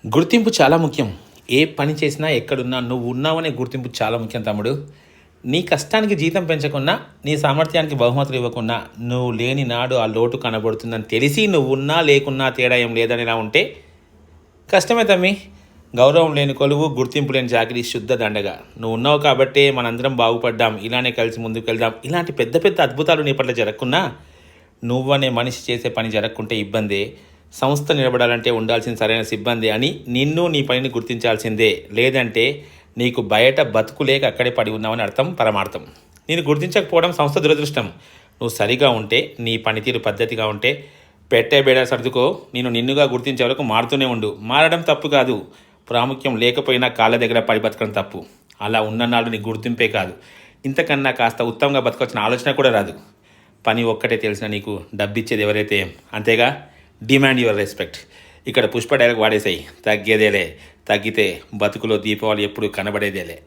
గుర్తింపు చాలా ముఖ్యం. ఏ పని చేసినా, ఎక్కడున్నా నువ్వు ఉన్నావనే గుర్తింపు చాలా ముఖ్యం తమ్ముడు. నీ కష్టానికి జీతం పెంచకున్నా, నీ సామర్థ్యానికి బహుమతులు ఇవ్వకున్నా, నువ్వు లేని నాడు ఆ లోటు కనబడుతుందని తెలిసి నువ్వున్నా లేకున్నా తేడా ఏం లేదనిలా ఉంటే కష్టమే తమ్మి. గౌరవం లేని కొలువు, గుర్తింపు లేని చాకిరీ శుద్ధ దండగా. నువ్వు ఉన్నావు కాబట్టే మనందరం బాగుపడ్డాం, ఇలానే కలిసి ముందుకు వెళ్దాం. ఇలాంటి పెద్ద పెద్ద అద్భుతాలు నీ పట్ల జరగకున్నా, నువ్వనే మనిషి చేసే పని జరగకుంటే ఇబ్బందే. సంస్థ నిలబడాలంటే ఉండాల్సిన సరైన సిబ్బంది అని నిన్ను నీ పనిని గుర్తించాల్సిందే. లేదంటే నీకు బయట బతుకులేక అక్కడే పడి ఉన్నావని అర్థం, పరమార్థం. నేను గుర్తించకపోవడం సంస్థ దురదృష్టం. నువ్వు సరిగా ఉంటే, నీ పనితీరు పద్ధతిగా ఉంటే పెట్టే బేడా సర్దుకో. నేను నిన్నుగా గుర్తించే వరకు మారుతూనే ఉండు. మారడం తప్పు కాదు, ప్రాముఖ్యం లేకపోయినా కాళ్ళ దగ్గర పడి బతకడం తప్పు. అలా ఉన్ననాళ్ళు నీ గుర్తింపే కాదు, ఇంతకన్నా కాస్త ఉత్తమంగా బతకొచ్చిన ఆలోచన కూడా రాదు. పని ఒక్కటే తెలిసిన నీకు డబ్బిచ్చేది ఎవరైతే అంతేగా. Demand your respect. ఇక్కడ పుష్ప డైలాగ్ వాడేసాయి. తగ్గేదేలే, తగ్గితే బతుకులో దీపావళి ఎప్పుడు కనబడేదేలే.